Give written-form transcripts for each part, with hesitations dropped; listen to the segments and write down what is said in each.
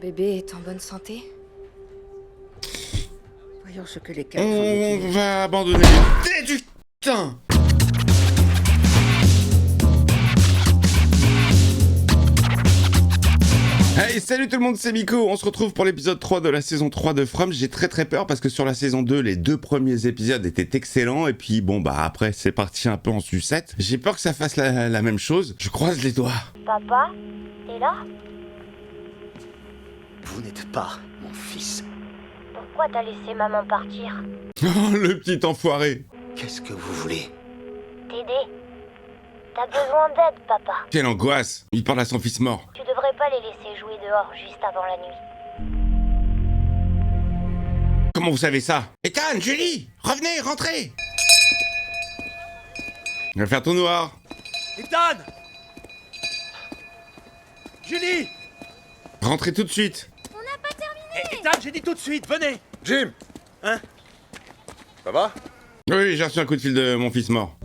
bébé est en bonne santé? Voyons ce que les cadres font. On va abandonner les dés du putain. Hey, salut tout le monde, c'est Miko. On se retrouve pour l'épisode 3 de la saison 3 de From. J'ai très peur parce que sur la saison 2, les 2 premiers épisodes étaient excellents. Et puis bon, bah après, c'est parti un peu en sucette. J'ai peur que ça fasse la même chose. Je croise les doigts. Papa, t'es là? Vous n'êtes pas mon fils. Pourquoi t'as laissé maman partir? Oh, le petit enfoiré. Qu'est-ce que vous voulez? T'aider? T'as besoin d'aide, papa. Quelle angoisse. Il parle à son fils mort. Tu devrais pas les laisser jouer dehors juste avant la nuit. Comment vous savez ça? Ethan, Julie, revenez, rentrez. On va faire tout noir. Ethan! Julie! Rentrez tout de suite. Ethan, j'ai dit tout de suite, venez! Jim! Hein? Ça va? Oui, j'ai reçu un coup de fil de mon fils mort.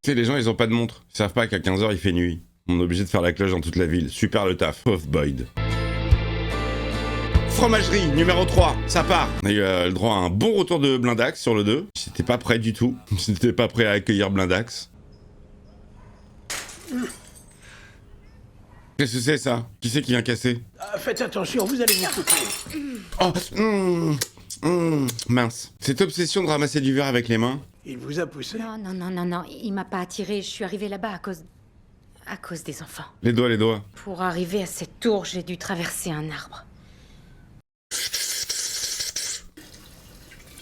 Tu sais, les gens, ils ont pas de montre. Ils savent pas qu'à 15h, il fait nuit. On est obligé de faire la cloche dans toute la ville. Super le taf. Pauvre Boyd. Fromagerie, numéro 3, ça part. On a eu le droit à un bon retour de Blindax sur le 2. J'étais pas prêt du tout. J'étais pas prêt à accueillir Blindax. Qu'est-ce que c'est ça? Qui c'est qui vient casser? Faites attention, vous allez venir couper. Oh, mince. Cette obsession de ramasser du verre avec les mains. Il vous a poussé? Non, il m'a pas attiré. Je suis arrivée là-bas à cause des enfants. Les doigts. Pour arriver à cette tour, j'ai dû traverser un arbre.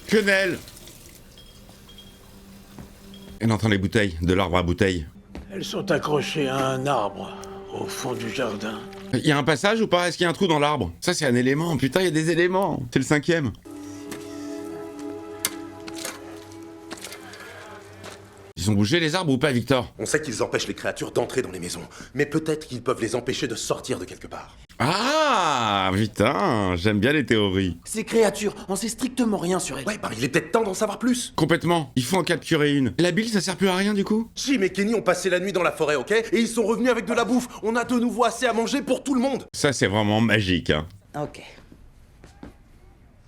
Quenelle! Elle entend les bouteilles, de l'arbre à bouteille. Elles sont accrochées à un arbre, au fond du jardin. Il y a un passage ou pas? Est-ce qu'il y a un trou dans l'arbre? Ça, c'est un élément. Putain, il y a des éléments. C'est le 5e. Ils ont bougé les arbres ou pas, Victor? On sait qu'ils empêchent les créatures d'entrer dans les maisons, mais peut-être qu'ils peuvent les empêcher de sortir de quelque part. Ah, putain, j'aime bien les théories. Ces créatures, on sait strictement rien sur elles. Ouais, bah il est peut-être temps d'en savoir plus. Complètement. Il faut en capturer une. La bille, ça sert plus à rien, du coup? Jim et Kenny ont passé la nuit dans la forêt, ok? Et ils sont revenus avec de la bouffe. On a de nouveau assez à manger pour tout le monde. Ça, c'est vraiment magique, hein. Ok.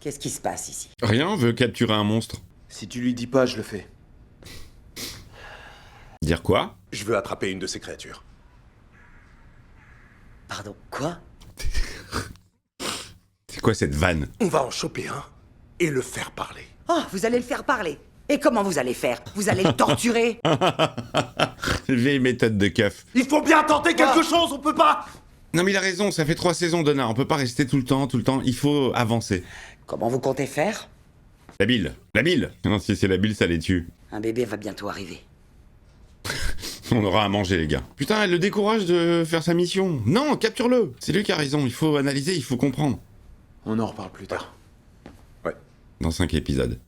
Qu'est-ce qui se passe ici? Rien, on veut capturer un monstre. Si tu lui dis pas, je le fais. Dire quoi? Je veux attraper une de ces créatures. Pardon, quoi? C'est quoi cette vanne? On va en choper un et le faire parler. Oh, vous allez le faire parler. Et comment vous allez faire? Vous allez le torturer? Vieille méthode de keuf. Il faut bien tenter quelque chose, on peut pas. Non mais il a raison, ça fait 3 saisons, Donna. On peut pas rester tout le temps. Il faut avancer. Comment vous comptez faire? La bile. Non, si c'est la bile, ça les tue. Un bébé va bientôt arriver. On aura à manger, les gars. Putain, elle le décourage de faire sa mission. Non, capture-le. C'est lui qui a raison. Il faut analyser, il faut comprendre. On en reparle plus tard. Ouais. Dans 5 épisodes.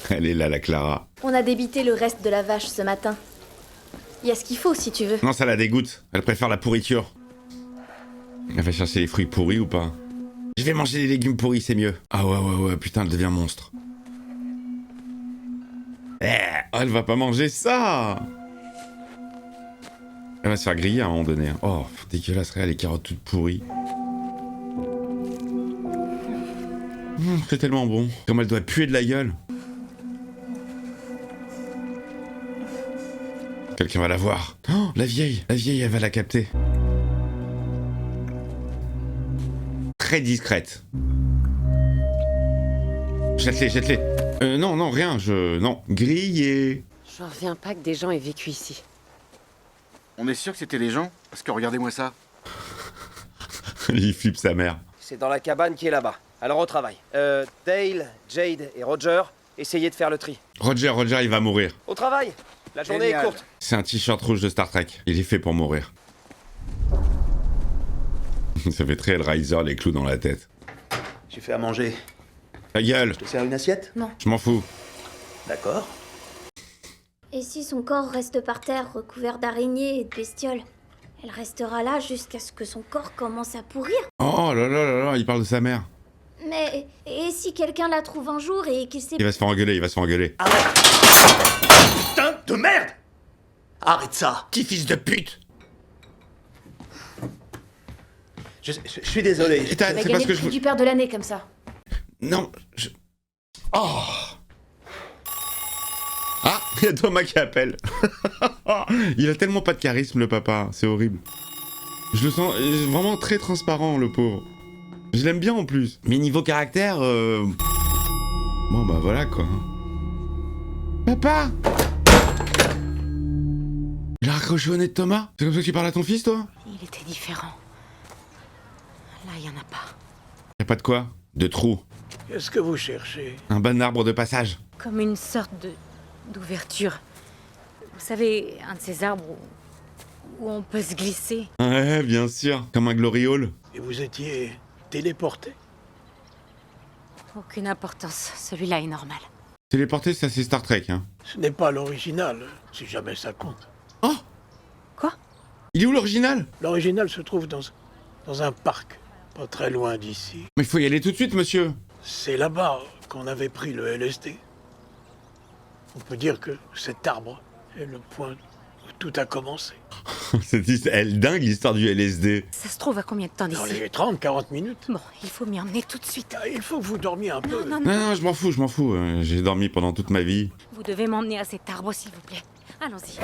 Elle est là, la Clara. On a débité le reste de la vache ce matin. Il y a ce qu'il faut si tu veux. Non, ça la dégoûte. Elle préfère la pourriture. Elle va chercher les fruits pourris ou pas? Je vais manger les légumes pourris, c'est mieux. Ah ouais, putain, elle devient monstre. Oh, elle va pas manger ça. Elle va se faire griller à un moment donné. Oh, dégueulasse, regarde les carottes toutes pourries. C'est tellement bon. Comme elle doit puer de la gueule. Quelqu'un va la voir. Oh, la vieille, elle va la capter. Très discrète. Jette-les. Non, rien, non. Grillé. J'en reviens pas que des gens aient vécu ici. On est sûr que c'était les gens? Parce que regardez-moi ça. Il flippe sa mère. C'est dans la cabane qui est là-bas. Alors au travail. Dale, Jade et Roger, essayez de faire le tri. Roger, il va mourir. Au travail! La journée Génial. est courte. C'est un t-shirt rouge de Star Trek. Il est fait pour mourir. Ça fait très Hellraiser, les clous dans la tête. J'ai fait à manger. Ta gueule. Je te sers une assiette? Je m'en fous. D'accord. Et si son corps reste par terre recouvert d'araignées et de bestioles? Elle restera là jusqu'à ce que son corps commence à pourrir. Oh là, il parle de sa mère. Mais et si quelqu'un la trouve un jour et qu'il sait... Il va se faire engueuler. Putain de merde! Arrête ça. Petit fils de pute. Je suis désolé. Et t'as- Tu vas c'est gagner parce le que je prix veux... du père de l'année comme ça. Non, je... Oh. Ah, il y a Thomas qui appelle. Il a tellement pas de charisme, le papa. C'est horrible. Je le sens vraiment très transparent, le pauvre. Je l'aime bien en plus. Mais niveau caractère... Bon, bah voilà, quoi. Papa! Il a raccroché au nez de Thomas? C'est comme ça que tu parles à ton fils, toi? Il était différent. Là, il y en a pas. Y a pas de quoi? De trou. Qu'est-ce que vous cherchez? Un bon arbre de passage. Comme une sorte d'ouverture. Vous savez, un de ces arbres où on peut se glisser. Ouais, bien sûr. Comme un glory hall. Et vous étiez téléporté? Aucune importance. Celui-là est normal. Téléporter, ça c'est Star Trek, hein. Ce n'est pas l'original, si jamais ça compte. Oh! Quoi? Il est où l'original? L'original se trouve dans un parc, pas très loin d'ici. Mais il faut y aller tout de suite, monsieur. C'est là-bas qu'on avait pris le LSD. On peut dire que cet arbre est le point où tout a commencé. Elle dingue l'histoire du LSD. Ça se trouve à combien de temps Dans d'ici? les 30-40 minutes. Bon, il faut m'y emmener tout de suite. Ah, il faut que vous dormiez un peu. Non, non, non. Non, je m'en fous. J'ai dormi pendant toute ma vie. Vous devez m'emmener à cet arbre, s'il vous plaît. Allons-y.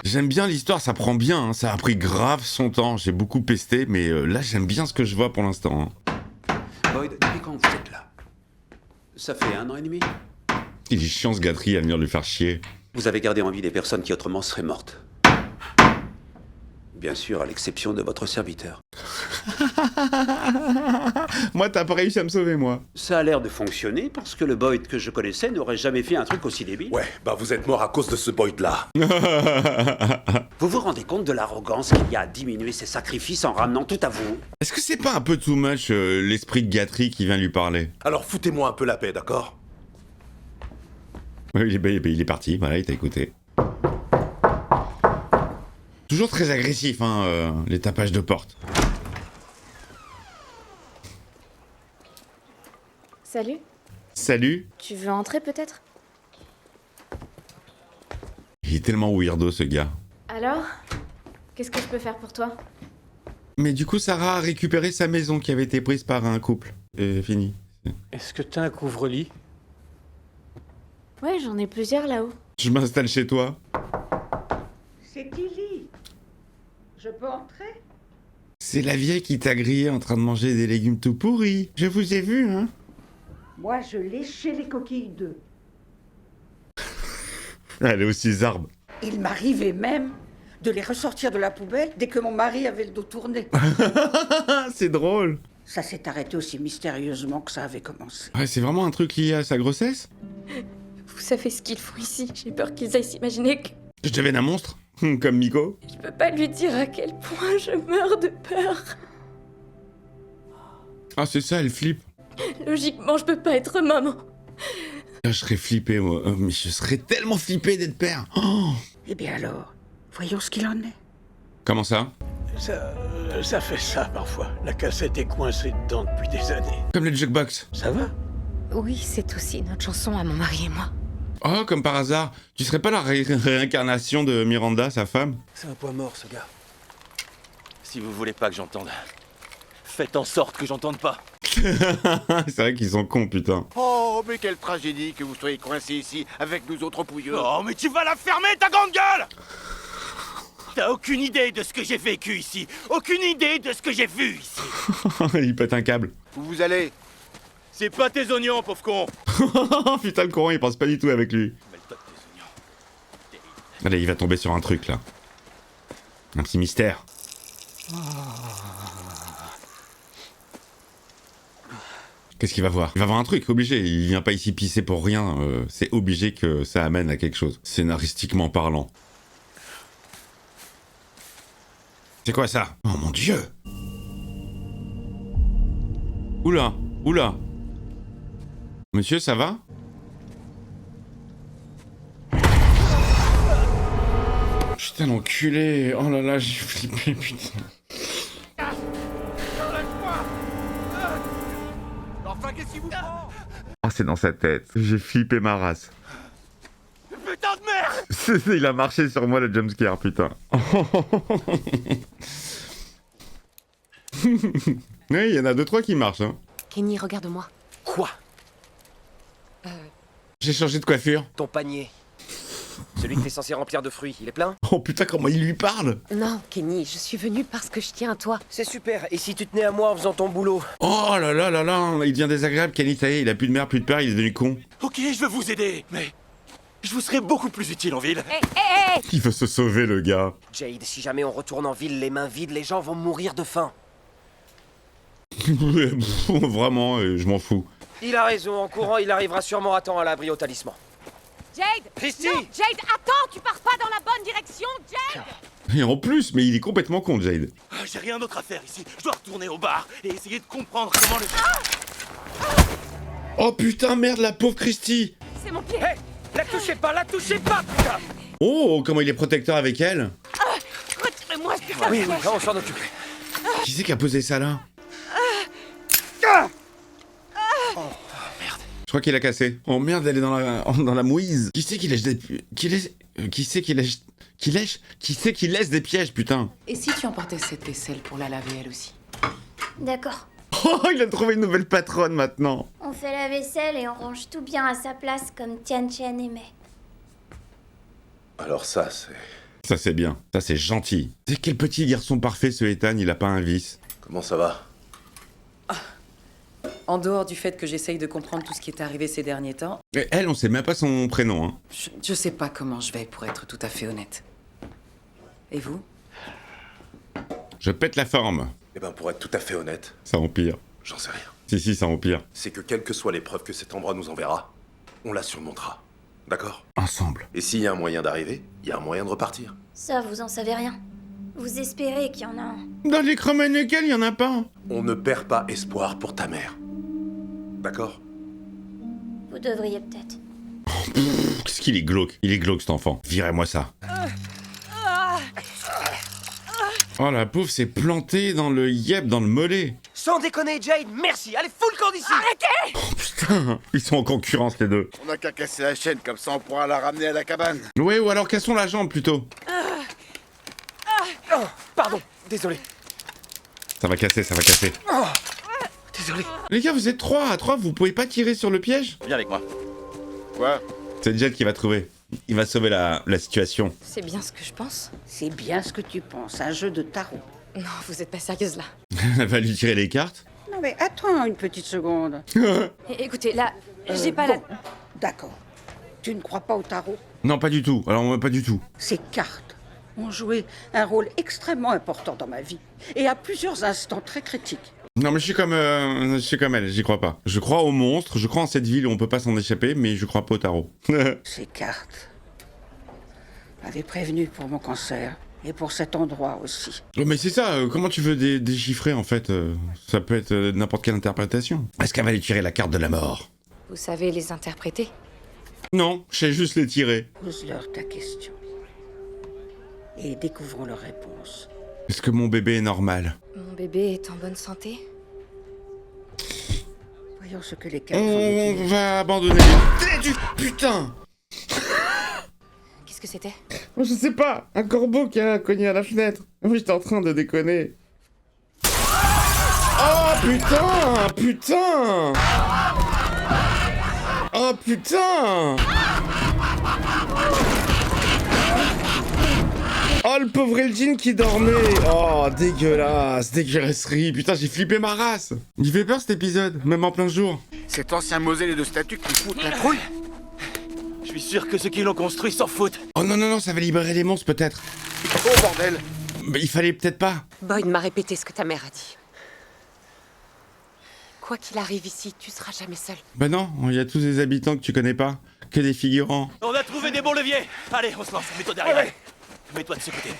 J'aime bien l'histoire, ça prend bien, hein. Ça a pris grave son temps. J'ai beaucoup pesté, mais là j'aime bien ce que je vois pour l'instant, hein. Boyd, depuis quand vous êtes là? Ça fait 1 an et demi. Il est chiant ce gâterie à venir lui faire chier. Vous avez gardé en vie des personnes qui autrement seraient mortes. Bien sûr, à l'exception de votre serviteur. Moi, t'as pas réussi à me sauver, moi. Ça a l'air de fonctionner parce que le Boyd que je connaissais n'aurait jamais fait un truc aussi débile. Ouais, bah vous êtes mort à cause de ce Boyd-là. Vous vous rendez compte de l'arrogance qu'il y a à diminuer ses sacrifices en ramenant tout à vous? Est-ce que c'est pas un peu too much l'esprit de gâterie qui vient lui parler? Alors foutez-moi un peu la paix, d'accord? Ouais, il est parti, voilà, il t'a écouté. Toujours très agressif, hein, les tapages de porte. Salut. Salut. Tu veux entrer peut-être? Il est tellement weirdo, ce gars. Alors? Qu'est-ce que je peux faire pour toi? Mais du coup, Sarah a récupéré sa maison qui avait été prise par un couple. Et fini. Est-ce que t'as un couvre-lit? Ouais, j'en ai plusieurs là-haut. Je m'installe chez toi. C'est Tilly. Je peux entrer? C'est la vieille qui t'a grillé en train de manger des légumes tout pourris. Je vous ai vu, hein. Moi, je léchais les coquilles d'œufs. Elle est aussi arbres. Il m'arrivait même de les ressortir de la poubelle dès que mon mari avait le dos tourné. C'est drôle. Ça s'est arrêté aussi mystérieusement que ça avait commencé. Ouais, c'est vraiment un truc lié à sa grossesse? Vous savez ce qu'ils font ici. J'ai peur qu'ils aillent s'imaginer que Je deviens un monstre. Comme Miko. je peux pas lui dire à quel point je meurs de peur. Ah, c'est ça, elle flippe. Logiquement, je peux pas être maman. Ah, je serais flippé, moi. Oh, mais je serais tellement flippé d'être père. Oh. Eh bien alors, voyons ce qu'il en est. Comment ça? Ça fait ça parfois. La cassette est coincée dedans depuis des années. Comme le jukebox. Ça va? Oui, c'est aussi notre chanson à mon mari et moi. Oh, comme par hasard. Tu serais pas la réincarnation de Miranda, sa femme? C'est un point mort, ce gars. Si vous voulez pas que j'entende, faites en sorte que j'entende pas. C'est vrai qu'ils sont cons, putain. Oh, mais quelle tragédie que vous soyez coincés ici avec nous autres pouilleux. Oh, mais tu vas la fermer, ta grande gueule! T'as aucune idée de ce que j'ai vécu ici. Aucune idée de ce que j'ai vu ici. Il pète un câble. Où vous allez? C'est pas tes oignons, pauvre con. Putain, le courant, il pense pas du tout avec lui. Mêle-toi de tes oignons. Allez, il va tomber sur un truc, là. Un petit mystère. Qu'est-ce qu'il va voir? Il va voir un truc, obligé. Il vient pas ici pisser pour rien. C'est obligé que ça amène à quelque chose. Scénaristiquement parlant. C'est quoi ça? Oh mon dieu! Oula! Oula! Monsieur, ça va? Putain, l'enculé! Oh là là, j'ai flippé, putain. Enfin, qu'est-ce qui vous prend? Oh, c'est dans sa tête. J'ai flippé ma race. putain de merde! Il a marché sur moi le jumpscare, putain. Oui, il y en a 2-3 qui marchent, hein. Kenny, regarde-moi. Quoi? J'ai changé de coiffure. Ton panier. Celui que t'es censé remplir de fruits, il est plein? Oh putain, comment il lui parle! Non, Kenny, je suis venue parce que je tiens à toi. C'est super, et si tu tenais à moi en faisant ton boulot? Oh là là là là, il devient désagréable, Kenny, ça y est, il a plus de mère, plus de père, il est devenu con. Ok, je veux vous aider, mais je vous serai beaucoup plus utile en ville. Il veut se sauver, le gars. Jade, si jamais on retourne en ville les mains vides, les gens vont mourir de faim. Vraiment, je m'en fous. Il a raison, en courant, il arrivera sûrement à temps à l'abri au talisman. Jade! Christy! Non, Jade, attends, tu pars pas dans la bonne direction, Jade! Et en plus, mais il est complètement con, Jade. Ah, j'ai rien d'autre à faire ici. Je dois retourner au bar et essayer de comprendre comment les... Oh putain, merde, la pauvre Christy! C'est mon pied! Hé! La touchez pas, putain! Oh, comment il est protecteur avec elle! Retirez-moi ce que Oui, on s'en occupe. Qui c'est qui a posé ça là? Je crois qu'il a cassé. Oh merde, elle est dans la mouise. Qui c'est qui lèche des... Qui c'est qui laisse des pièges, putain? Et si tu emportais cette vaisselle pour la laver elle aussi? D'accord. Oh, il a trouvé une nouvelle patronne maintenant. On fait la vaisselle et on range tout bien à sa place comme Tian Chen aimait. Alors ça, c'est... Ça c'est bien, ça c'est gentil. C'est quel petit garçon parfait ce Ethan, il a pas un vice. Comment ça va? En dehors du fait que j'essaye de comprendre tout ce qui est arrivé ces derniers temps, Et elle, on sait même pas son prénom, hein. je sais pas comment je vais pour être tout à fait honnête. Et vous? Je pète la forme. Eh ben, pour être tout à fait honnête, Ça empire. j'en sais rien. Si, ça empire. C'est que quelle que soit l'épreuve que cet endroit nous enverra, on la surmontera. D'accord? Ensemble. Et s'il y a un moyen d'arriver, il y a un moyen de repartir. Ça, vous en savez rien. Vous espérez qu'il y en a un. Dans les Chromeneckel, il y en a pas. On ne perd pas espoir pour ta mère. D'accord? Vous devriez peut-être. Qu'est-ce qu'il est glauque. Il est glauque cet enfant. Virez-moi ça. Oh la pauvre s'est plantée dans le yep, dans le mollet. Sans déconner, Jade, merci! Allez, full camp d'ici! Arrêtez! Oh putain, ils sont en concurrence les deux. On a qu'à casser la chaîne, comme ça on pourra la ramener à la cabane. Ouais, ou alors cassons la jambe plutôt. Oh, pardon, désolé. Ça va casser, ça va casser. Oh, désolé. Les gars, vous êtes 3 à 3, vous pouvez pas tirer sur le piège? Viens avec moi. Quoi? C'est Jet qui va trouver. Il va sauver la situation. C'est bien ce que je pense. C'est bien ce que tu penses, un jeu de tarot. Non, vous êtes pas sérieuse là. Elle va lui tirer les cartes. Non mais attends une petite seconde. Écoutez, là, j'ai pas la... bon, d'accord. Tu ne crois pas au tarot? Non, pas du tout. Alors, pas du tout. Ces cartes ont joué un rôle extrêmement important dans ma vie. Et à plusieurs instants très critiques. Non, mais je suis comme elle, j'y crois pas. Je crois aux monstres, je crois en cette ville où on peut pas s'en échapper, mais je crois pas au tarot. Ces cartes m'avaient prévenu pour mon cancer. Et pour cet endroit aussi. Oh, mais c'est ça, comment tu veux déchiffrer en fait ça peut être n'importe quelle interprétation. Est-ce qu'elle va lui tirer la carte de la mort? Vous savez les interpréter? Non, je sais juste les tirer. Pose-leur ta question. Et découvrons leur réponse. Est-ce que mon bébé est normal? Mon bébé est en bonne santé? Voyons ce que les cartes On va abandonner du putain. Qu'est-ce que c'était? Je sais pas, un corbeau qui a cogné à la fenêtre. Oui, j'étais en train de déconner. Oh putain! Putain! Oh putain! Oh le pauvre Elgin qui dormait! Oh dégueulasse, dégueulasserie! Putain, j'ai flippé ma race! Il fait peur cet épisode, même en plein jour. Cet ancien mausolée de statues qui fout la trouille. Je suis sûr que ceux qui l'ont construit s'en foutent. Oh non, ça va libérer les monstres peut-être. Oh bordel! Mais il fallait peut-être pas. Boyd m'a répété ce que ta mère a dit. Quoi qu'il arrive ici, tu seras jamais seul. Bah non, il y a tous des habitants que tu connais pas, que des figurants. On a trouvé des bons leviers. Allez, on se lance. Mets-toi derrière. Ouais. Mets-toi de ce côté.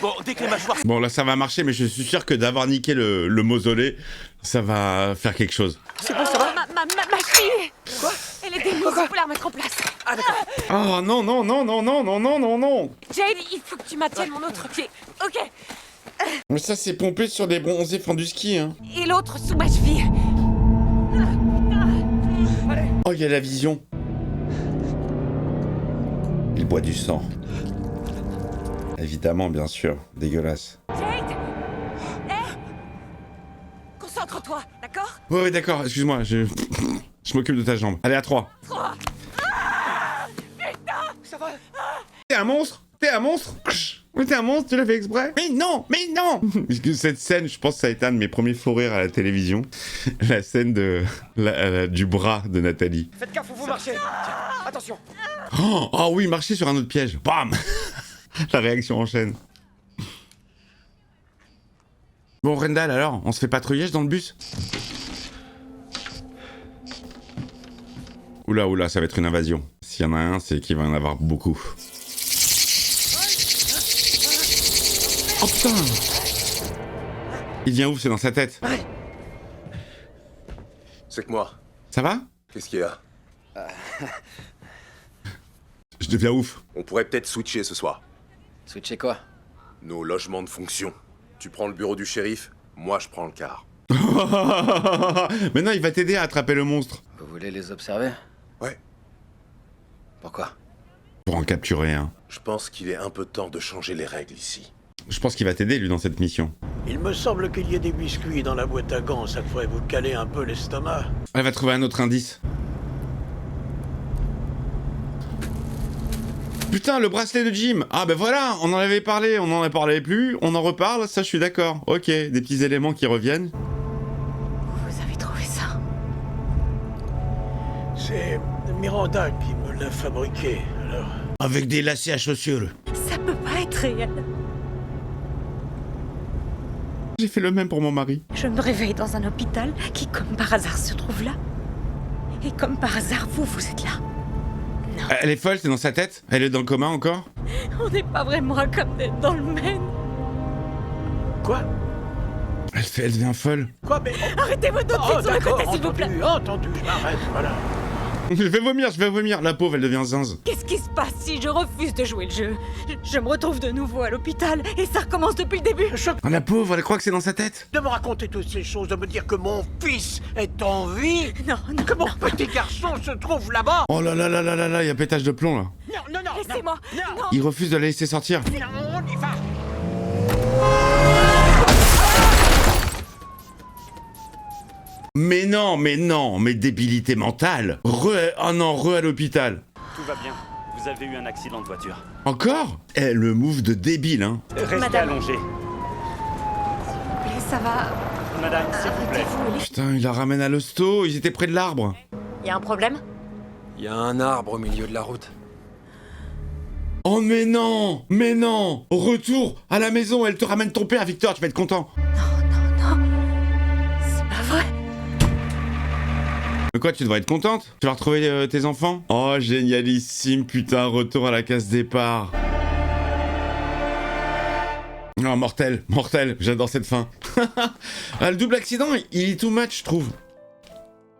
Bon, dès que les mâchoires... Bon là ça va marcher, mais je suis sûr que d'avoir niqué le mausolée, ça va faire quelque chose. C'est bon, ça va? Ma fille! Quoi? Elle est démise, il faut la remettre en place. Ah d'accord. Oh non. Jade, il faut que tu maintiennes mon autre pied. Ok. Mais ça c'est pompé sur des bronzés fendus ski, hein. Et l'autre sous ma cheville. Oh, il y a la vision. Il boit du sang. Évidemment, bien sûr. Dégueulasse. Jade! Concentre-toi, d'accord? Ouais, d'accord, excuse-moi, je m'occupe de ta jambe. Allez, à 3. 3. Putain! Ça va? T'es un monstre? T'es un monstre? Mais t'es un monstre, tu l'as fait exprès? Mais non! Mais non! Parce que cette scène, je pense que ça a été un de mes premiers fous rires à la télévision. La scène du bras de Nathalie. Faites gaffe où vous marchez. Tiens, attention. Oh oui, marcher sur un autre piège. Bam! La réaction enchaîne. Bon, Rendal, alors, on se fait patrouillage dans le bus? Oula, ça va être une invasion. S'il y en a un, c'est qu'il va y en avoir beaucoup. Oh putain! Il vient où? C'est dans sa tête. C'est que moi. Ça va? Qu'est-ce qu'il y a? Je deviens ouf. On pourrait peut-être switcher ce soir. Switcher quoi? Nos logements de fonction. Tu prends le bureau du shérif, moi je prends le car. Maintenant, il va t'aider à attraper le monstre. Vous voulez les observer? Ouais. Pourquoi? Pour en capturer un. Je pense qu'il est un peu temps de changer les règles ici. Je pense qu'il va t'aider, lui, dans cette mission. Il me semble qu'il y ait des biscuits dans la boîte à gants, ça devrait vous caler un peu l'estomac. Elle va trouver un autre indice. Putain, le bracelet de Jim. Ah ben voilà, on en avait parlé, on n'en a parlé plus, on en reparle, ça je suis d'accord. Ok, des petits éléments qui reviennent. Vous avez trouvé ça? C'est Miranda qui me l'a fabriqué, alors... Avec des lacets à chaussures. Ça peut pas être réel. J'ai fait le même pour mon mari. Je me réveille dans un hôpital qui, comme par hasard, se trouve là. Et comme par hasard, vous êtes là. Non. Elle est folle, c'est dans sa tête? Elle est dans le coma encore? On n'est pas vraiment comme d'être dans le Maine. Quoi? Elle devient folle. Quoi, mais... Arrêtez votre doute sur le côté, s'il vous plaît. Entendu, je m'arrête, voilà. Je vais vomir. La pauvre, elle devient zinze. Qu'est-ce qui se passe si je refuse de jouer le jeu? Je me retrouve de nouveau à l'hôpital et ça recommence depuis le début. Oh, la pauvre, elle croit que c'est dans sa tête. De me raconter toutes ces choses, de me dire que mon fils est en vie. Non, que mon petit garçon se trouve là-bas. Oh là là là là là là, il y a pétage de plomb là. Non. Laissez-moi. Non. Il refuse de la laisser sortir. Non, on y va. Mais non, mais débilité mentale. Re à l'hôpital. Tout va bien. Vous avez eu un accident de voiture. Encore? Eh, le move de débile, hein. Restez Madame. allongé. Ça va. Madame, s'il vous plaît. Arrêtez-vous, Ellie. Putain, il la ramène à l'hosto, ils étaient près de l'arbre. Y a un problème? Il y a un arbre au milieu de la route. Oh mais non. Retour à la maison, elle te ramène ton père, Victor, tu vas être content. Non. C'est pas vrai. Mais quoi, tu devrais être contente? Tu vas retrouver tes enfants? Oh, génialissime, putain, retour à la case départ. Oh, mortel, j'adore cette fin. Ah, le double accident, il est too much, je trouve.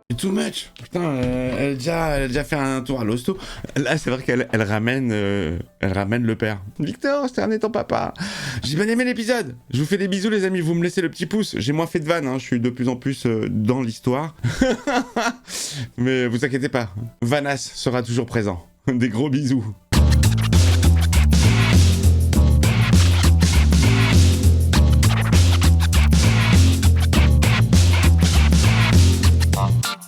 Il est too much. Putain, elle a déjà fait un tour à l'hosto. Là, c'est vrai qu'elle ramène le père. Victor, je t'ai ramené ton papa. J'ai bien aimé l'épisode. Je vous fais des bisous, les amis. Vous me laissez le petit pouce. J'ai moins fait de vannes, hein. Je suis de plus en plus dans l'histoire. Mais vous inquiétez pas. Vanas sera toujours présent. Des gros bisous. Thank you.